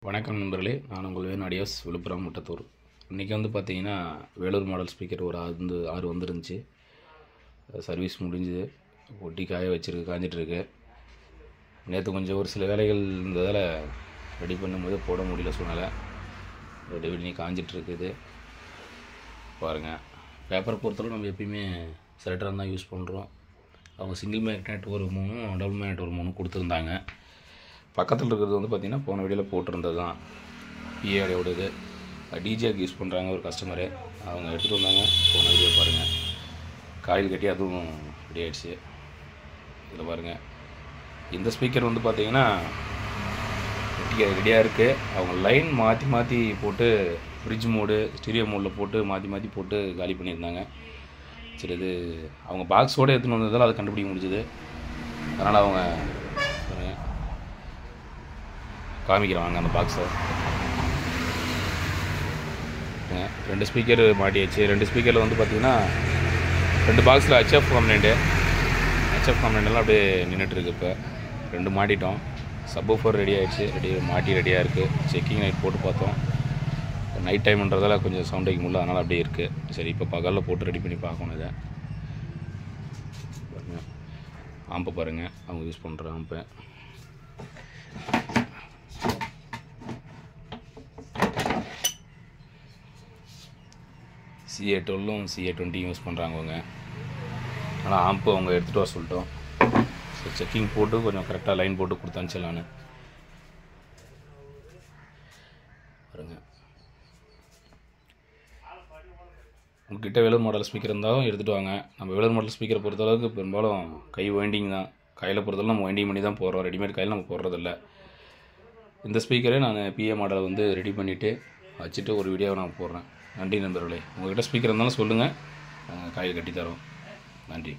வணக்கம் நண்பர்களே, நான் உங்கள் வேணு அடியாஸ், விழுப்புரம் முட்டத்தூர். இன்றைக்கி வந்து பார்த்திங்கன்னா வேலூர் மாடல் ஸ்பீக்கர் ஒரு 6 வந்துருந்துச்சு. சர்வீஸ் முடிஞ்சுது, ஒட்டி காஞ்சிட்ருக்கு. நேற்று கொஞ்சம் ஒரு சில வேலைகள் இருந்ததால் ரெடி பண்ணும்போது போட முடியல சூழ்நிலை. ரெடி பண்ணி காஞ்சிட்ருக்குது பாருங்கள். பேப்பரை பொறுத்தளவு நம்ம எப்பயுமே செலக்டராக தான் யூஸ் பண்ணுறோம். அவங்க சிங்கிள் மேக்னெட் ஒரு 3, டபுள் மேக்னெட் ஒரு 3 கொடுத்துருந்தாங்க. பக்கத்தில் இருக்கிறது வந்து பார்த்திங்கன்னா போன வீடியோவில் போட்டிருந்தது தான், பிஏடையோடது. டிஜேக்கு யூஸ் பண்ணுறாங்க ஒரு கஸ்டமரு, அவங்க எடுத்துகிட்டு வந்தாங்க. போன வீடியோ பாருங்கள், காயில் கட்டி அதுவும் ரெடி ஆகிடுச்சு. இதில் பாருங்கள், இந்த ஸ்பீக்கர் வந்து பார்த்திங்கன்னா ரெடியாக இருக்குது. அவங்க லைன் மாற்றி போட்டு ஃப்ரிட்ஜ் மோடு, ஸ்டீரியோ மோடில் போட்டு மாற்றி போட்டு காலி பண்ணியிருந்தாங்க. சரி, இது அவங்க பாக்ஸோடு எடுத்துகிட்டு வந்ததால் அதை கண்டுபிடிக்க முடிஞ்சுது. அதனால் அவங்க காமிக்கிறாங்க அந்த பாக்ஸை. 2 ஸ்பீக்கர் மாட்டியாச்சு. 2 ஸ்பீக்கரில் வந்து பார்த்திங்கன்னா 2 பாக்ஸில் ஹெச்எஃப் காம்பனெண்ட்லாம் அப்படியே நின்றுட்டுருக்கு. இப்போ 2 மாட்டிட்டோம். சப்வூஃபர் ரெடி ஆகிடுச்சு, ரெடியாக இருக்குது. செக்கிங் லைட் போட்டு பார்த்தோம். நைட் டைம்ன்றதால கொஞ்சம் சவுண்ட் வைக்க முடியல, அதனால் அப்படியே இருக்குது. சரி, இப்போ பகலில் போட்டு ரெடி பண்ணி பார்க்கணும். இதை பாருங்கள், ஆம்பை பாருங்கள், அவங்க யூஸ் பண்ணுற ஆம்பை. CA12 CA20 யூஸ் பண்ணுறாங்க அவங்க. ஆனால் ஆம்பு அவங்க எடுத்துகிட்டு வர சொல்லிட்டோம். ஸோ செக்கிங் போட்டு கொஞ்சம் கரெக்டாக லைன் போட்டு கொடுத்தாச்சுலான்னு பாருங்க. உங்கள்கிட்ட வேலூர் மாடல் ஸ்பீக்கர் இருந்தாலும் எடுத்துகிட்டு வாங்க. நம்ம வேலூர் மாடல் ஸ்பீக்கரை பொறுத்தளவுக்கு பெரும்பாலும் கை வைண்டிங் தான். கையில் பொறுத்தளவு நம்ம வைண்டிங் பண்ணி தான் போடுறோம். ரெடிமேட் கையில் நம்ம போடுறதில்ல. இந்த ஸ்பீக்கரே நான் பிஏ மாடலை வந்து ரெடி பண்ணிவிட்டு வச்சுட்டு ஒரு வீடியோவை நான் போடுறேன். நன்றி நண்பர்களே. உங்கள்கிட்ட ஸ்பீக்கர் இருந்தாலும் சொல்லுங்கள், காயில் கட்டி தரோம். நன்றி.